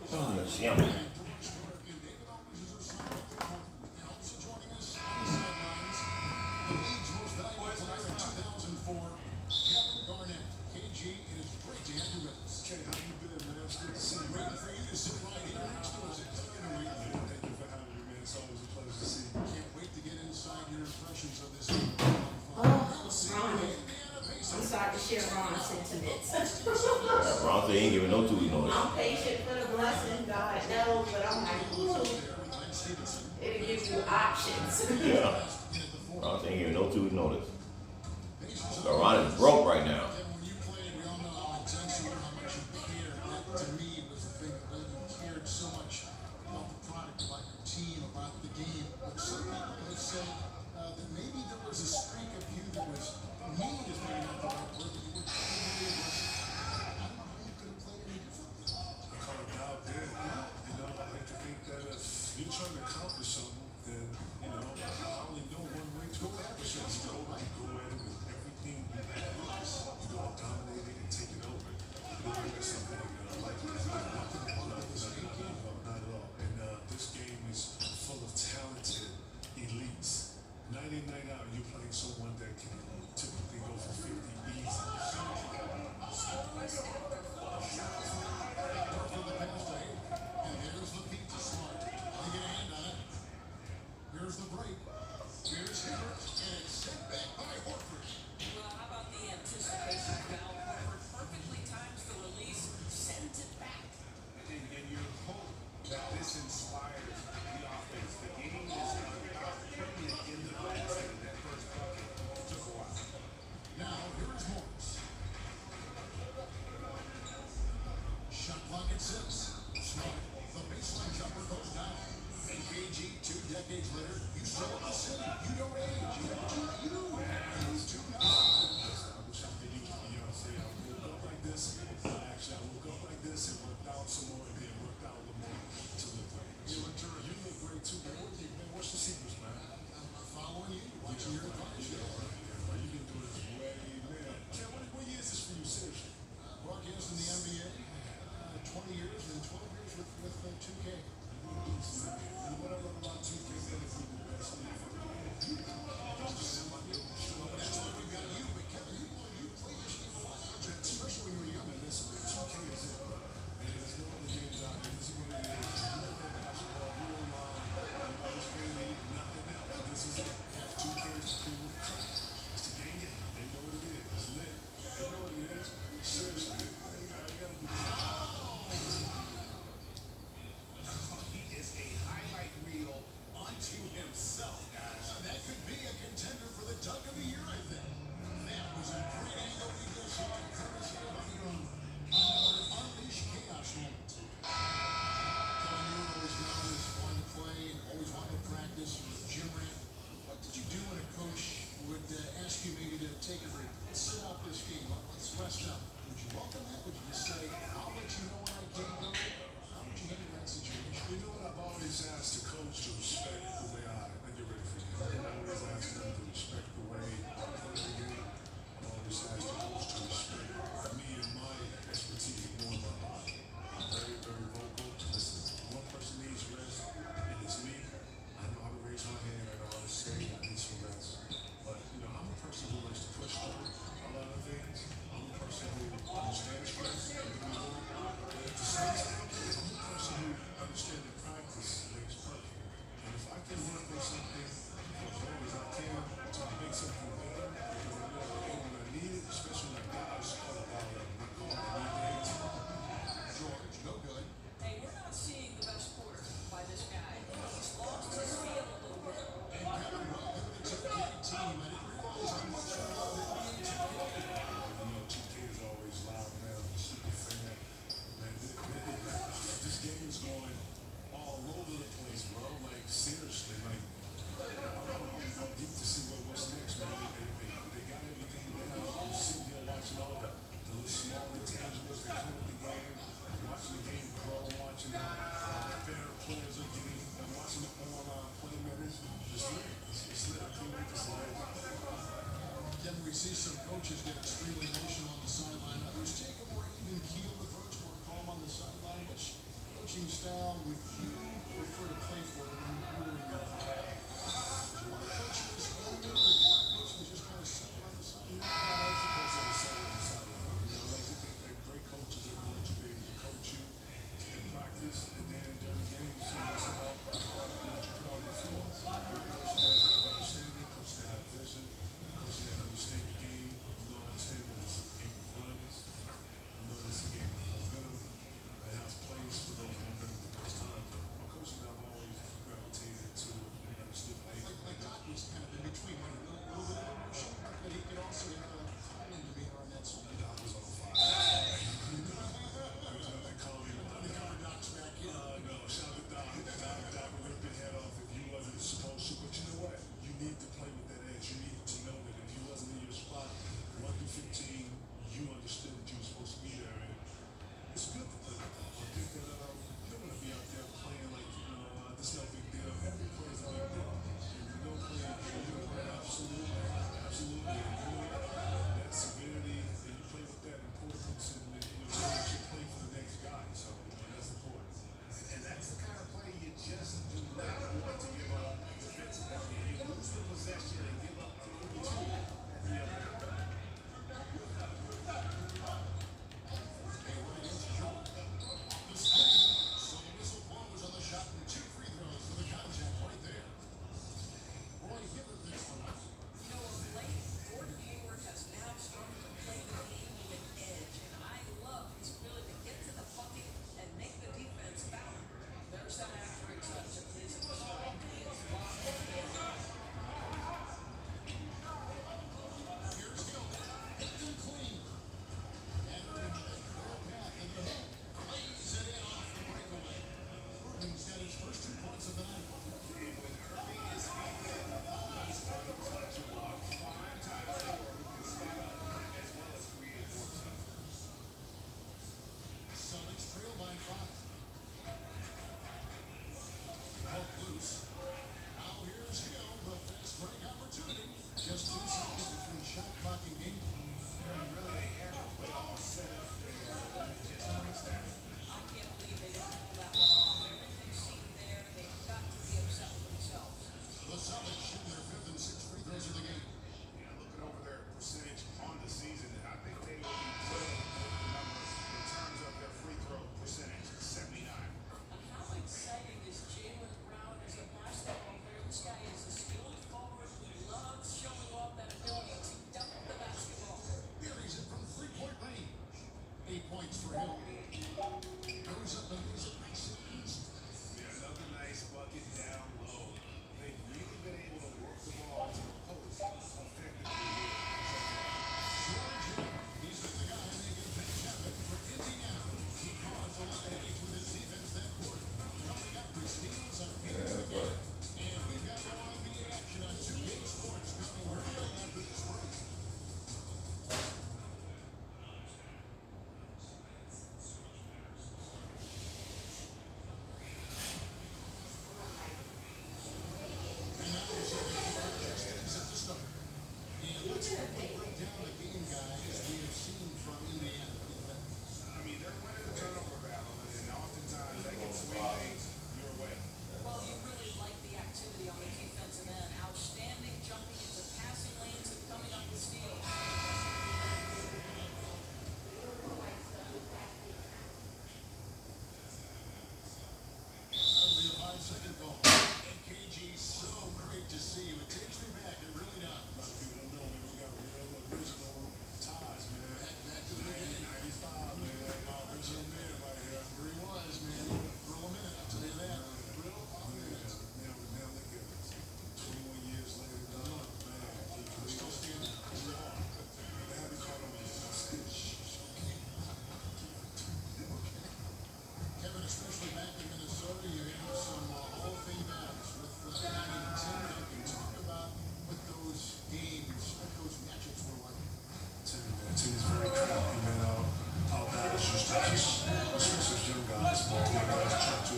Oh, that's yummy. I'm sorry to share Ron's sentiments. Ron said he ain't giving no 2 week notice. I'm patient for the blessing, God knows, but I'm like, ooh, it'll give you options. Yeah. Ron said he ain't giving no 2 week notice. So Ron is broke right now.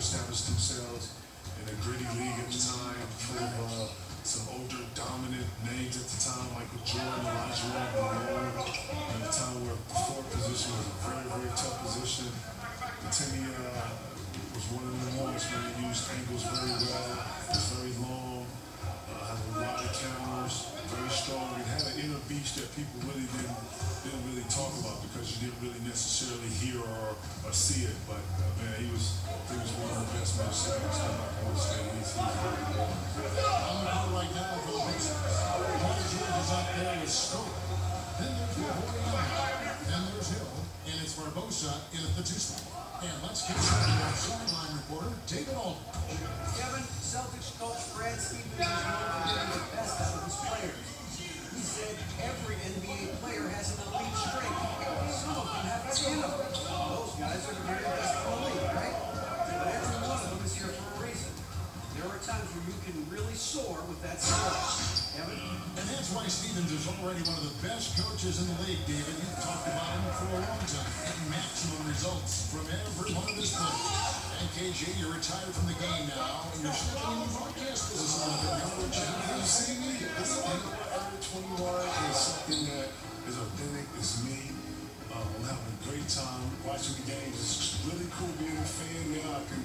Established themselves in a gritty league at the time, full of some older, dominant names at the time, Michael Jordan, Elijah Malone, at a time where the forward position was a very, very tough position. Timmy was one of the ones where he used angles very well, was very long, had a lot of counters, very strong, and had an inner beast that people really didn't really talk about because you didn't really necessarily hear or see it. But man, he was one of the best men singers in the state. He's very good. On the board right now for the Pacers. Paul George is up there with Scope. Then there's Warrior. Then there's Hill. And it's Barbosa in at the 2 spot. And let's get started with sideline reporter David Aldridge. Kevin, Celtics coach Brad Stevens is known for getting the best out of his players. He said every NBA player has an elite strength. Some of them have 10 of them. Those guys are the very best in the league, right? But every one of them is here for a reason. There are times where you can really soar with that skill. Kevin? And that's why Stevens is already one of the best coaches in the league, David. You've talked about him for a long time. Getting maximum results from every one of his players. And KG, you're retired from the game now. And you're stepping in the broadcast business a little bit now, which is seeing me. Under 21 is something that is authentic, it's me. I'm having a great time watching the games. It's really cool being a fan now. I can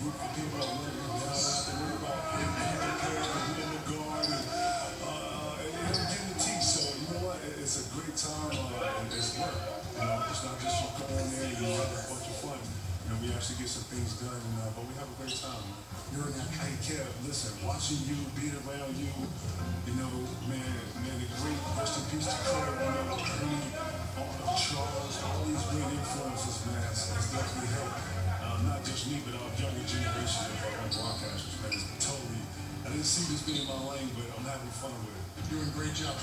root for people I love. Now I have to worry about him being the player, being the guard, and him getting the teeth. So you know what? It's a great time and it's work. It's not just you come in there and you have a bunch of fun. We actually get some things done, but we have a great time. You're in that Hey, Kev, listen, watching you, being around you, man, the great, rest in peace to Craig, Ernie, Charles, all these great influences, man, has definitely helped. Not just me, but our younger generation of our broadcasters, man. It's totally, I didn't see this being my lane, but I'm having fun with it. You're doing a great job.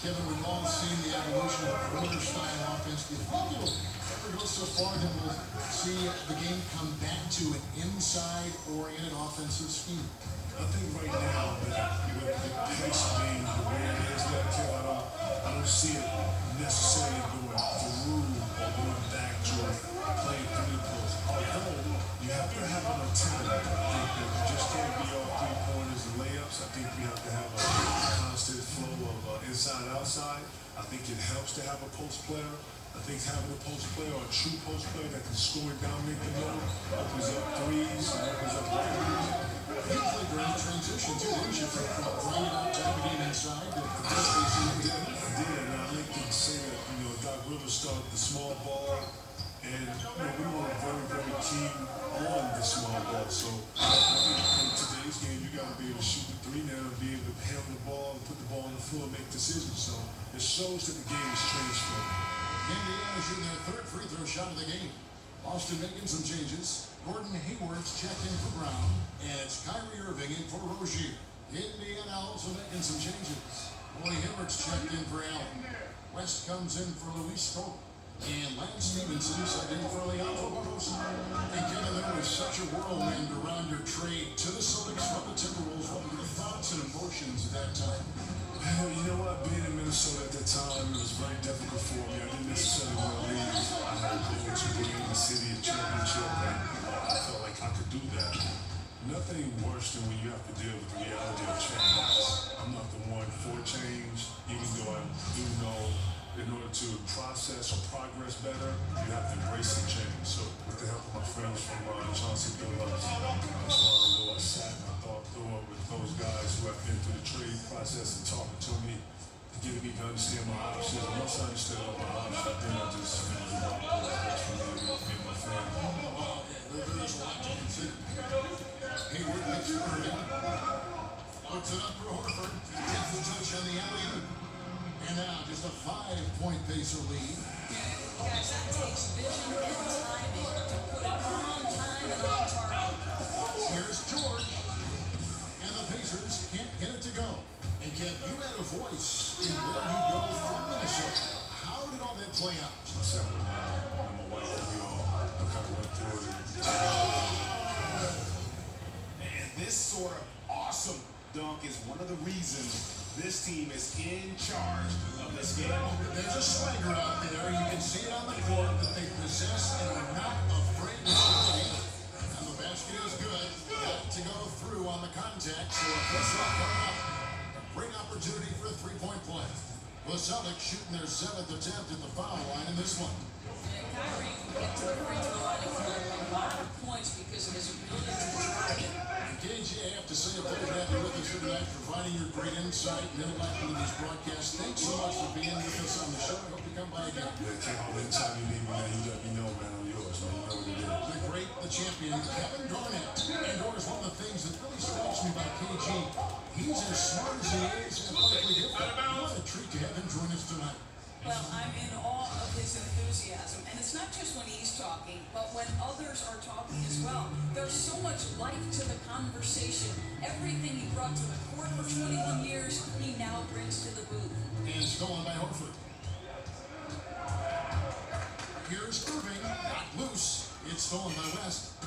Kevin, we've all seen the evolution of perimeter-style offense. Do you think it'll ever go so far that we'll see the game come back to an inside-oriented offensive scheme? I think right now, with the pace being the way it is, I don't see it necessarily going through or going back to playing through the post. Although you have to have an antenna. I think that you just can't be all 3-pointers and layups. I think we have to have a constant flow of inside-outside. I think it helps to have a post player. I think having a post player or a true post player that can score and dominate the game opens up threes and opens up threes. You played during the transition too, didn't you? From grinding out top of the inside to the best I did, and I like to say that, Doc Rivers started the small ball, and we were very, very keen on the small ball. So I think in today's game, you got to be able to shoot the three now and be able to handle the ball and put the ball on the floor and make decisions. So it shows that the game is transformed. Indiana shooting their third free throw shot of the game. Boston making some changes. Gordon Hayward's checked in for Brown, and it's Kyrie Irving in for Rozier. Indiana also making some changes. Roy Hibbert's checked in for Allen. West comes in for Luis Scola. And Lance Stevenson subbed in for Leandro Barbosa. And Kevin, there was such a whirlwind around your trade to the Celtics from the Timberwolves. What were your thoughts and emotions at that time? Well, you know what? Being in Minnesota at that time, it was very difficult for me. I didn't necessarily want to leave. I had a goal to bring in the city a championship, and I felt like I could do that. Nothing worse than when you have to deal with the reality of change. I'm not the one for change, even though I do know in order to process or progress better, you have to embrace the change. So with the help of my friends from Chauncey Billups, I sat and I thought through it with those guys who have been through the trade process and talking to me, getting me to understand my options. And once I understood all my options, then I just found out what best for me and my family. There's a lot to consider. Hayward makes it Irving. Puts it up for Horford. Gets the touch on the alley-oop. And now just a 5-point Pacer lead. Guys, that takes vision and timing to put it on time and on target. Here's George. And the Pacers can't get it to go. And Kev, you had a voice in where you go from Minnesota. How did all that play out? Simple, man. I'm a white we all kind of went through it. And this sort of awesome dunk is one of the reasons this team is in charge of this game. There's a swagger out there. You can see it on the court that they possess and are not afraid to shoot it. And the basket is good. Got to go through on the contact, so a first shot coming up. A great opportunity for a three-point play. The Celtics shooting their 7th attempt at the foul line in this one. And Kyrie can get to the free throw line and score a lot of points because of his ability to drive it. KG, I have to say, a pleasure to have you with us here tonight, providing your great insight and intellect into these broadcasts. Thanks so much for being with us on the show. I hope you come by again. Yeah, Ken, anytime you need me, man, you let me know, man. I'm yours, man. You know what it is. The great, the champion, Kevin Garnett. And Doris, one of the things that really strikes me about KG, he's as smart as he is athletically gifted. What a treat to have him join us tonight. Well, I'm in awe of his enthusiasm. And it's not just when he's talking, but when others are talking as well. There's so much life to the conversation. Everything he brought to the court for 21 years, he now brings to the booth. And stolen by Horford. Here's Irving, not loose. It's stolen by West.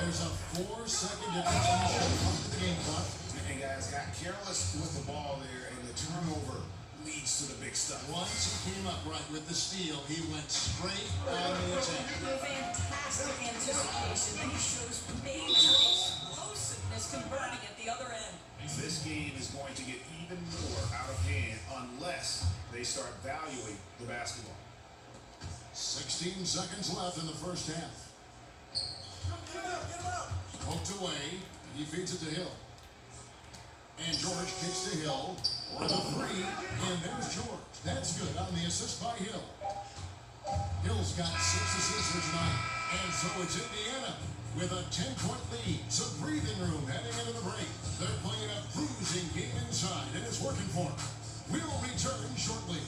There's a 4-second difference in the shot clock to the game clock. And guys got careless with the ball there, and the turnover leads to the big stuff. Once he came up right with the steal, he went straight on the attack. Fantastic anticipation. Then he shows major explosiveness converting at the other end. This game is going to get even more out of hand unless they start valuing the basketball. 16 seconds left in the first half. Poked away, and he feeds it to Hill. And George kicks to Hill for the three, and there's George. That's good on the assist by Hill. Hill's got 6 assists for tonight, and so it's Indiana with a 10-point lead. Some breathing room heading into the break. They're playing a bruising game inside, and it's working for them. We'll return shortly.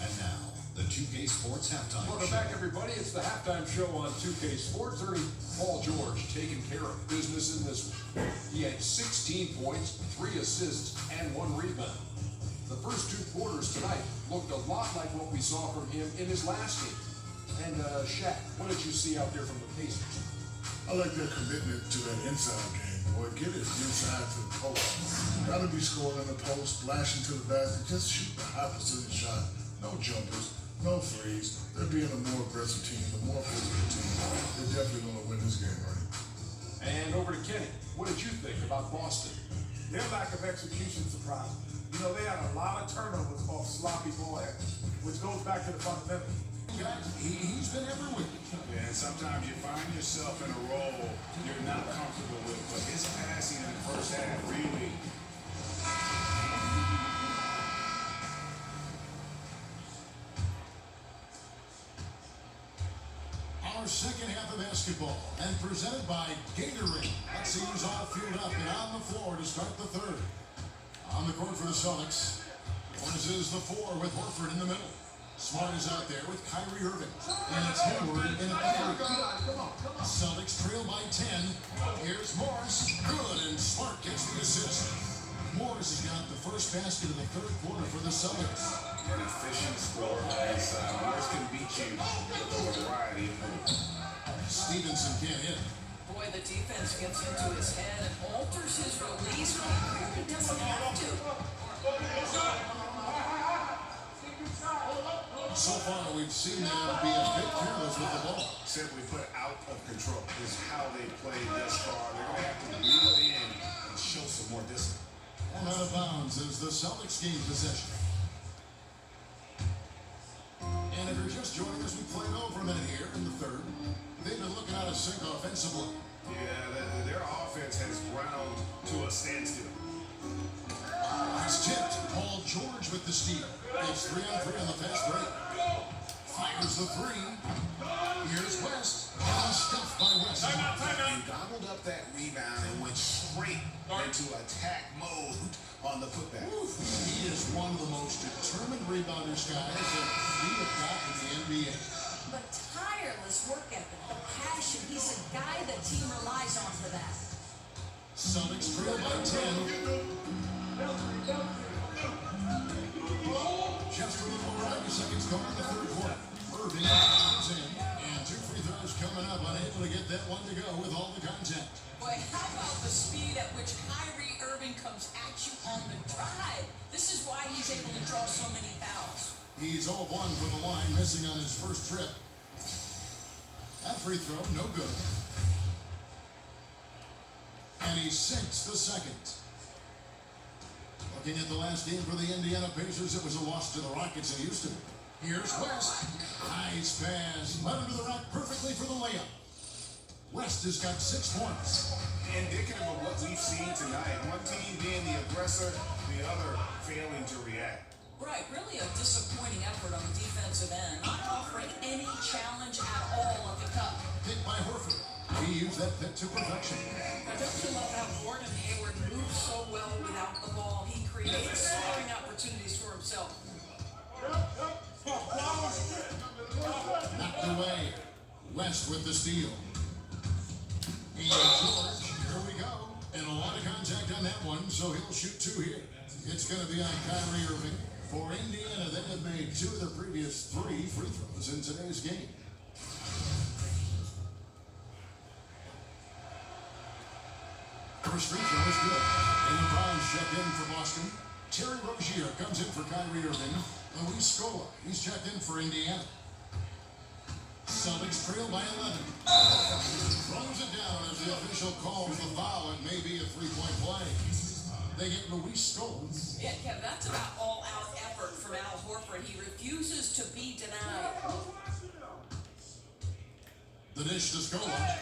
And now, the 2K Sports Halftime Welcome Show. back, everybody. It's the halftime show on 2K Sports. Ernie Paul George taking care of business in this one. He had 16 points, 3 assists, and 1 rebound. The first 2 quarters tonight looked a lot like what we saw from him in his last game. And Shaq, what did you see out there from the Pacers? I like their commitment to that inside game. Boy, get it inside to the post. Gotta be scoring in the post, flashing to the basket, just shoot the high percentage shot. No jumpers, no threes. They're being a more aggressive team, a more physical team. They're definitely gonna win this game, right? And over to Kenny. What did you think about Boston? Their lack of execution surprised me. You know, they had a lot of turnovers off sloppy ball action, which goes back to the fundamentals. He's been everywhere. Yeah, and sometimes you find yourself in a role you're not comfortable with, but his passing in the first half really. Our second half of basketball, and presented by Gatorade. Let's see who's all fueled up and on the floor to start the third. On the court for the Celtics, Forces the 4 with Horford in the middle. Smart is out there with Kyrie Irving. And it's Hayward in a three. Celtics trail by 10. Here's Morris. Good, and Smart gets the assist. Morris has got the first basket of the third quarter for the Celtics. An efficient scorer on the inside. Morris can beat you with a variety of moves. Stevenson can't hit. Boy, the defense gets into his head and alters his release when he doesn't have to. So far, we've seen them be a bit careless with the ball. Simply put, out of control is how they played thus far. They're going to have to reel it in and show some more discipline. And out of bounds as the Celtics gain possession. And if you're just joining us, we played over a minute here in the third. They've been looking out of sync offensively. Yeah, their offense has ground to a standstill. It's tipped. Paul George with the steal. It's 3-on-3 on the fast break. Fires the three. Here's West. And stuffed by West. He gobbled up that rebound and went straight into attack mode on the putback. He is one of the most determined rebounders, guys, that we have got in the NBA. But tireless work ethic, the passion, he's a guy the team relies on for that. Celtics trail by 10. Just a little over 90 seconds gone in the third quarter. Irving comes in, and 2 free throws coming up, unable to get that one to go with all the contact. Boy, how about the speed at which Kyrie Irving comes at you on the drive? This is why he's able to draw so many fouls. He's 0-1 for the line, missing on his first trip. That free throw, no good. And he sinks the second. Looking at the last game for the Indiana Pacers, it was a loss to the Rockets in Houston. Here's West. Nice pass. Led him to the rack perfectly for the layup. West has got 6 points. Indicative of what we've seen tonight. One team being the aggressor, the other failing to react. Right, really a disappointing effort on the defensive end, not offering any challenge at all at the cup. Picked by Horford. He used that pick to perfection. I don't love how Gordon Hayward moves so well without the ball. He creates scoring opportunities for himself. Knocked away. West with the steal. And George, here we go. And a lot of contact on that one, so he'll shoot 2 here. It's going to be on Kyrie Irving. For Indiana, they have made 2 of the previous 3 free throws in today's game. First free throw is good. And Brown's checked in for Boston. Terry Rozier comes in for Kyrie Irving. Luis Scola, he's checked in for Indiana. Celtics trail by 11. Throws it down as the official calls the foul. It may be a 3-point play. They get Luis Scola. Yeah, Kevin, that's about all-out effort from Al Horford. He refuses to be denied. The dish to Scola.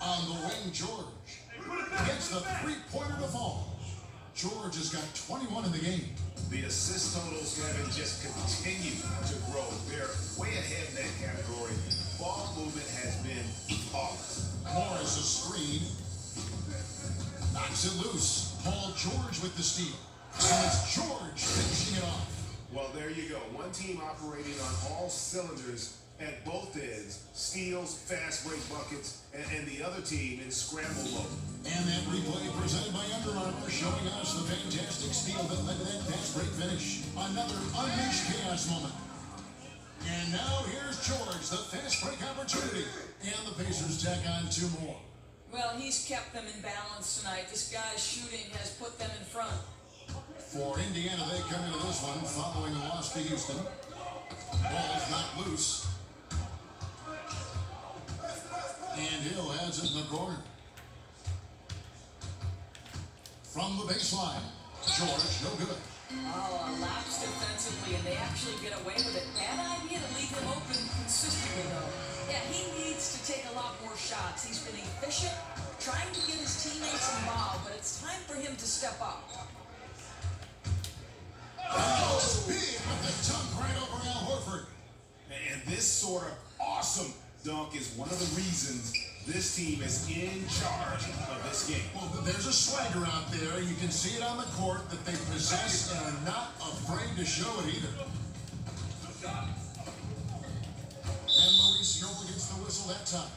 On the wing, George. Gets the 3-pointer to fall. George has got 21 in the game. The assist totals haven't just continued to grow. They're way ahead in that category. Ball movement has been flawless. Morris a screen. Knocks it loose. Paul George with the steal. And it's George finishing it off. Well, there you go. One team operating on all cylinders at both ends. Steals, fast break buckets, and the other team in scramble mode. And that replay presented by Under Armour showing us the fantastic steal that led to that fast break finish. Another unleashed chaos moment. And now here's George, the fast break opportunity. And the Pacers tack on 2 more. Well, he's kept them in balance tonight. This guy's shooting has put them in front. For Indiana, they come into this one following a loss to Houston. Ball's not loose. And Hill has it in the corner. From the baseline, George, no good. Oh, a lapse defensively, and they actually get away with it. Bad idea to leave him open consistently, though. Yeah, he needs to take a lot more shots. He's been efficient, trying to get his teammates involved, but it's time for him to step up. Oh, big with the dunk right over Al Horford. And this sort of awesome dunk is one of the reasons This team is in charge of this game. Well, there's a swagger out there. You can see it on the court that they possess and are not afraid to show it either. And Maurice Joel gets the whistle that time.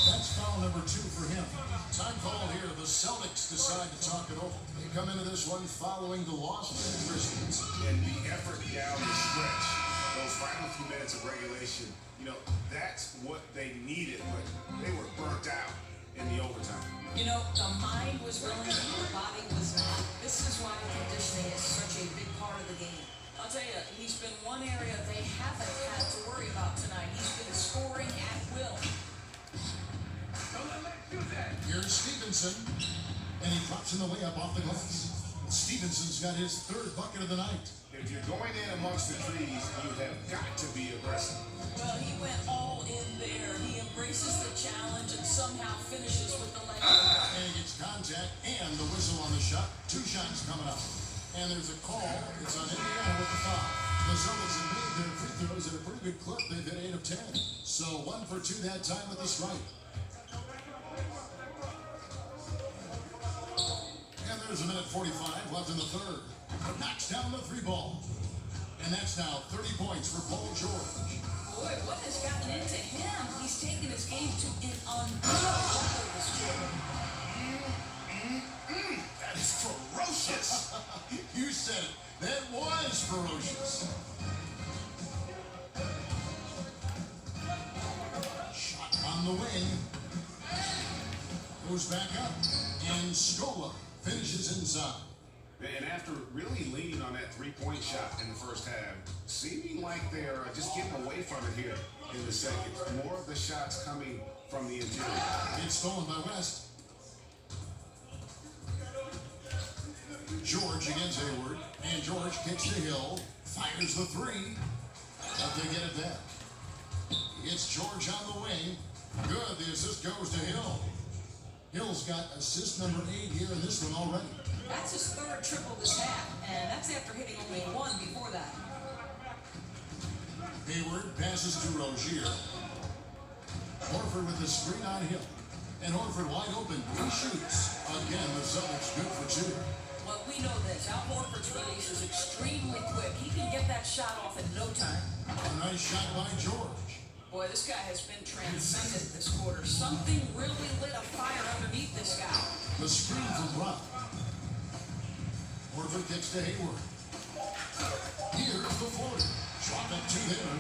That's foul number 2 for him. Time call here. The Celtics decide to talk it over. They come into this one following the loss to the Grizzlies. And the effort down the stretch, those final few minutes of regulation, that's what they needed, but they were burnt out in the overtime. The mind was willing, the body was not. This is why conditioning is such a big part of the game. I'll tell you, he's been one area they haven't had to worry about tonight. He's been scoring at will. Here's Stevenson, and he drops in the layup off the glass. Stevenson's got his 3rd bucket of the night. If you're going in amongst the trees, you have got to be aggressive. Well, he went all in there. He embraces the challenge and somehow finishes with the layup. And he gets contact and the whistle on the shot. 2 shots coming up. And there's a call. It's on Indiana with the foul. The Celtics have made their free throws at a pretty good clip. They've hit 8 of 10. So 1 for 2 that time with the strike. And there's a minute 45 left in the 3rd. Knocks down the 3-ball. And that's now 30 points for Paul George. Boy, what has gotten into him? He's taken his game to an unreal level this quarter. That is ferocious. You said it. That was ferocious. Shot on the wing. Goes back up. And Scola finishes inside. And after really leaning on that 3-point shot in the first half, seeming like they're just getting away from it here in the second. More of the shots coming from the interior. It's stolen by West. George against Hayward. And George kicks to Hill. Fires the 3. But they get it back. It's George on the wing. Good. The assist goes to Hill. Hill's got assist number 8 here in this one already. That's his 3rd triple this half, and that's after hitting only 1 before that. Hayward passes to Rozier. Horford with the screen on Hill. And Horford wide open. He shoots. Again, the Celtics good for 2. Well, we know this. Al Horford's release is extremely quick. He can get that shot off in no time. A nice shot by George. Boy, this guy has been transcendent this quarter. Something really lit a fire underneath this guy. The screen from Brown. Horford kicks to Hayward. Here's the floater. Drop it to there.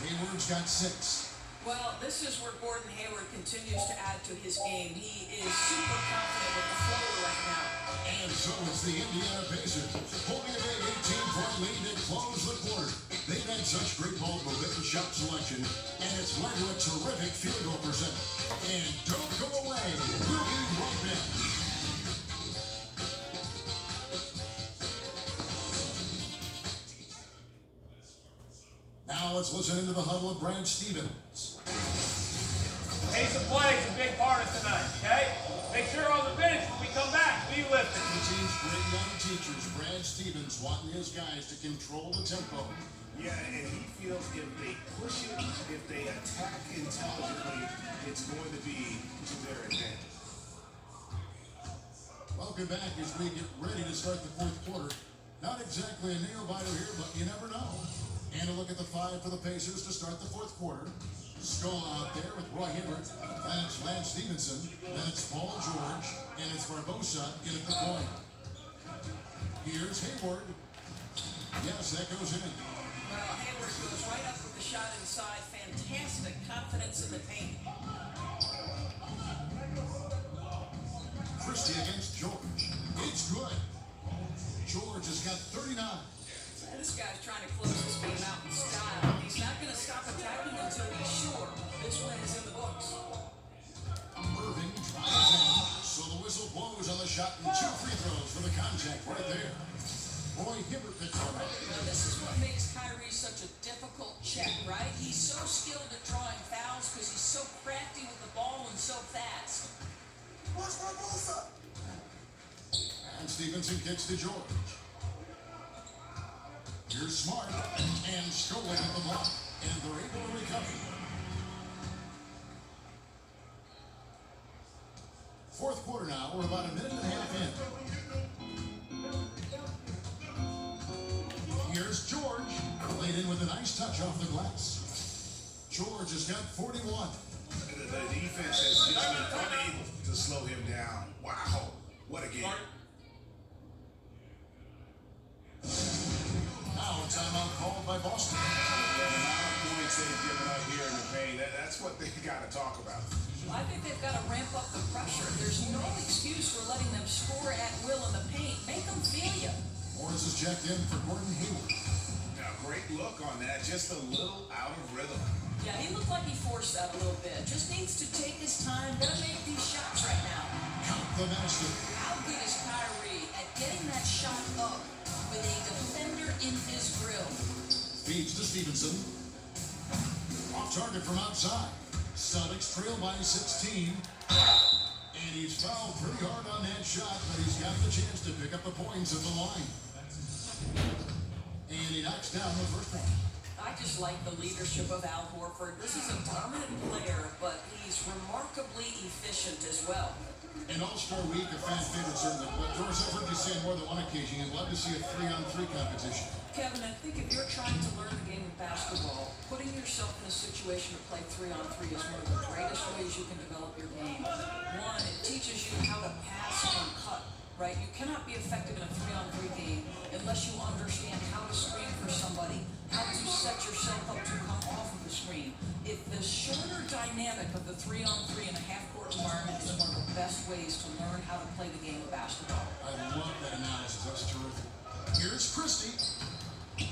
Hayward's got 6. Well, this is where Gordon Hayward continues to add to his game. He is super confident with the floater right now. And so is the Indiana Pacers. Holding a big 18-point lead to close the quarter. They've had such great ball movement and shot selection, and it's led to a terrific field goal percentage. And don't go away. We'll be right back. Now let's listen into the huddle of Brad Stevens. Pace of play is a big part of tonight, okay? Make sure on the bench when we come back, we lift it. The team's great young teachers, Brad Stevens, wanting his guys to control the tempo. Yeah, and he feels if they push it, if they attack intelligently, it's going to be to their advantage. Welcome back as we get ready to start the 4th quarter. Not exactly a nail-biter here, but you never know. And a look at the 5 for the Pacers to start the 4th quarter. Scola out there with Roy Hibbert. Then it's Lance Stevenson. Then it's Paul George. And it's Barbosa in at the point. Here's Hayward. Yes, that goes in. Well, Hayward goes right up with the shot inside. Fantastic confidence in the paint. Christie against George. It's good. George has got 39. This guy's trying to close this game out in style. He's not going to stop attacking until he's sure this win is in the books. Irving drives in, so the whistle blows on the shot and 2 free throws for the contact right there. Roy Hibbert picks one up. Now, this is what makes Kyrie such a difficult check, right? He's so skilled at drawing fouls because he's so crafty with the ball and so fast. Watch my Barbosa. And Stevenson kicks to George. Here's Smart and Scola at the block, and they're able to recover. Fourth quarter now, we're about a minute and a half in. Here's George, laid in with a nice touch off the glass. George has got 41. The defense has just been unable to slow him down. Wow, what a game. Now a timeout called by Boston. The amount of points they've given up here in the paint, that's what they got to talk about. I think they've got to ramp up the pressure. There's no excuse for letting them score at will in the paint. Make them feel you. Morris is checked in for Gordon Hayward. Now, great look on that, just a little out of rhythm. Yeah, he looked like he forced that a little bit. Just needs to take his time. Gotta make these shots right now. Count the master. How good is Kyrie at getting that shot up with a defender in his grill? Feeds to Stevenson. Off target from outside. Celtics trail by 16. And he's fouled pretty hard on that shot, but he's got the chance to pick up the points at the line. And he knocks down the first one. I just like the leadership of Al Horford. This is a dominant player, but he's remarkably efficient as well. An All-Star Week, a fan favorite certainly. But Doris, I've heard you say on more than one occasion you'd love to see a 3-on-3 competition. Kevin, I think if you're trying to learn the game of basketball, putting yourself in a situation to play 3-on-3 is one of the greatest ways you can develop your game. One, it teaches you how to pass and cut, right? You cannot be effective in a 3-on-3 game unless you understand how to screen for somebody, how to set yourself up to come off of the screen. If the shorter dynamic of the 3-on-3 in a half-court environment is one of the best ways to learn how to play the game of basketball. I love that analysis. That's terrific. Here's Christie.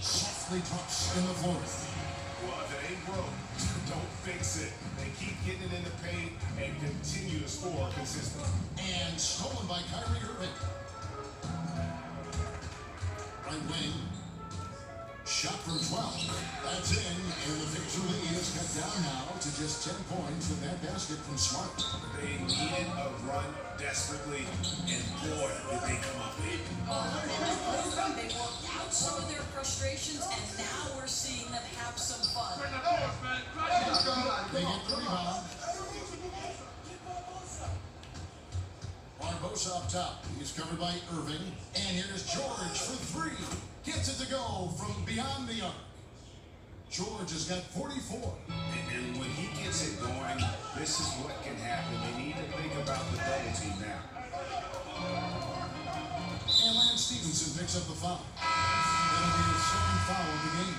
Softly drops in the fourth. Well, if it ain't broke, don't fix it. They keep getting it in the paint and continue to score consistently. And stolen by Kyrie Irving. Right wing. Shot from 12. That's in. And the victory lead is cut down now to just 10 points with that basket from Smart. They needed a run desperately, and boy, did they come up big. They worked out some of their frustrations, and now we're seeing them have some fun. They get the rebound. Barbosa up top. He's covered by Irving. And here's George for three. Gets it to go from beyond the arc. George has got 44. And when he gets it going, this is what can happen. They need to think about the double team now. And Lance Stevenson picks up the foul. That'll be his second foul of the game.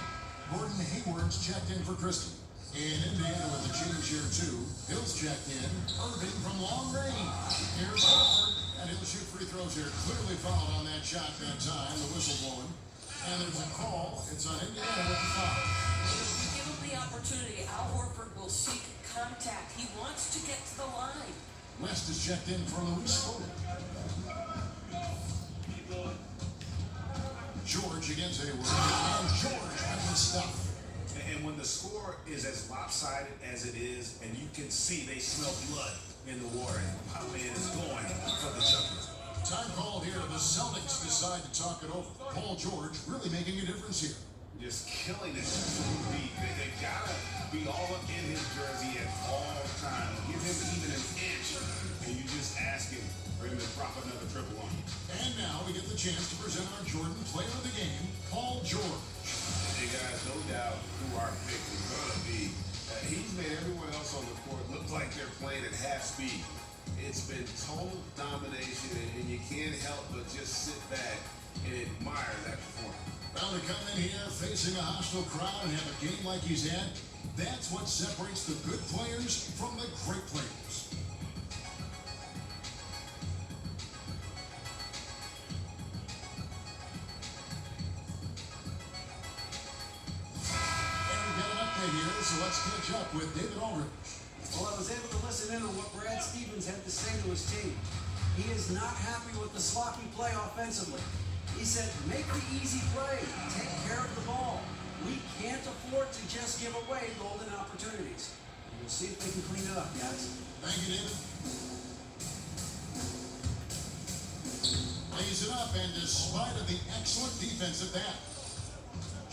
Gordon Hayward's checked in for Christie. And Indiana with the change here too. Hill's checked in. Irving from long range. Here's Horford. And he'll shoot free throws here. Clearly fouled on that shot that time. The whistle blowing. And there's a call. It's on Indiana with the foul. Give him the opportunity. Al Horford will seek contact. He wants to get to the line. West is checked in for Luis Scola. George against Hayward. And George has the stuff. And when the score is as lopsided as it is, and you can see they smell blood in the water, Pop Man is going for the jugular. Time called here. The Celtics decide to talk it over. Paul George really making a difference here. Just killing it. They've got to be all up in his jersey at all times. Give him even an inch, and you just ask him for him to drop another triple on you. And now we get the chance to present our Jordan player of the game, Paul George. Hey guys, no doubt who our pick is going to be. He's made everyone else on the court look like they're playing at half speed. It's been total domination, and you can't help but just sit back and admire that performance. Well, to come in here facing a hostile crowd and have a game like he's had, that's what separates the good players from the great players. And we've got an update here, so let's catch up with David Aldridge. Well, I was able to listen in on what Brad Stevens had to say to his team. He is not happy with the sloppy play offensively. He said, make the easy play, take care of the ball. We can't afford to just give away golden opportunities. And we'll see if they can clean it up, guys. Thank you, David. Lays it up, and despite of the excellent defense at that,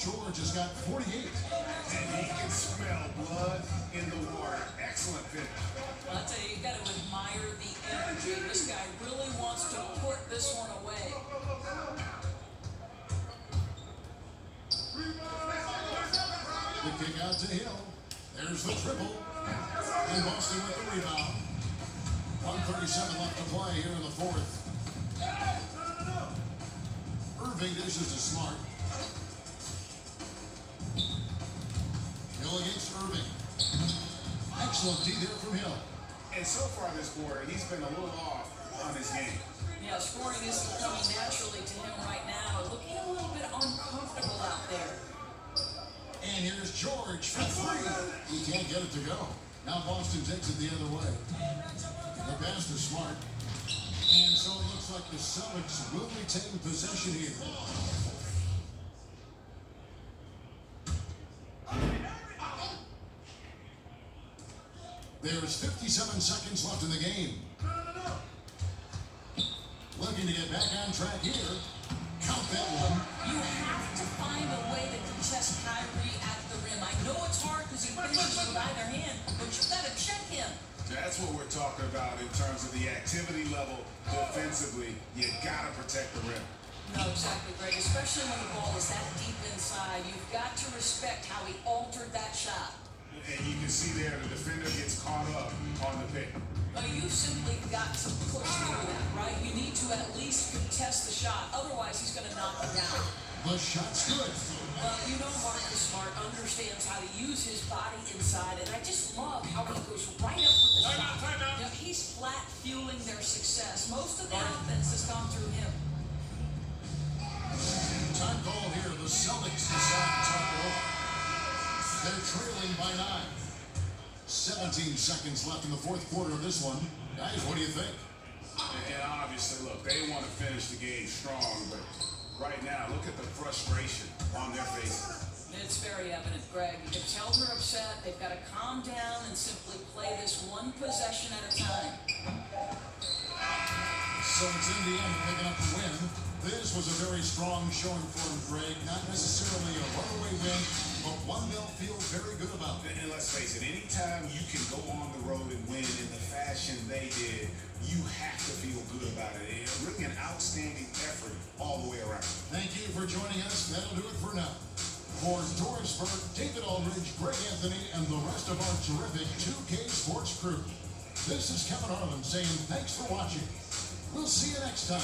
George has got 48. And he can smell blood in the water. Excellent finish. Well, I'll tell you, you got to admire the energy. This guy really wants to put this one away. The kick out to Hill. There's the triple. And Boston with the rebound. 1:37 left to play here in the fourth. Irving dishes to Smart. Hill against Irving. Excellent D there from Hill. And so far this quarter, he's been a little off on his game. Yeah, scoring isn't coming naturally to him right now. Looking a little bit uncomfortable out there. And here's George for three. He can't get it to go. Now Boston takes it the other way. The pass to Smart. And so it looks like the Celtics will retain possession here. There's 57 seconds left in the game. Looking to get back on track here. Count that one. You have to find a way to contest Kyrie at the rim. I know it's hard because he finishes with either hand, but you've got to check him. That's what we're talking about in terms of the activity level defensively. You gotta protect the rim. No, exactly, Greg. Especially when the ball is that deep inside. You've got to respect how he altered that shot. And you can see there the defender gets caught up on the pick. You've simply got to push through that, right? You need to at least contest the shot. Otherwise, he's going to knock it down. The shot's good. Well, you know Marcus Smart understands how to use his body inside, and I just love how he goes right up with the shot. You know, he's flat fueling their success. Most of the offense has gone through him. Time call here. The Celtics decide to talk it over. They're trailing by 9. 17 seconds left in the fourth quarter of this one. Guys, what do you think? And obviously, look, they want to finish the game strong, but right now, look at the frustration on their faces. It's very evident, Greg. You can tell they're upset. They've got to calm down and simply play this one possession at a time. So it's Indiana picking up the win. This was a very strong showing for him, Greg. Not necessarily a runaway win, but one they'll feel very good about. And let's face it, anytime you can go on the road and win in the fashion they did, you have to feel good about it. It's really an outstanding effort all the way around. Thank you for joining us. That'll do it for now. For Doris Burke, David Aldridge, Greg Anthony, and the rest of our terrific 2K Sports crew, this is Kevin Harlan saying thanks for watching. We'll see you next time.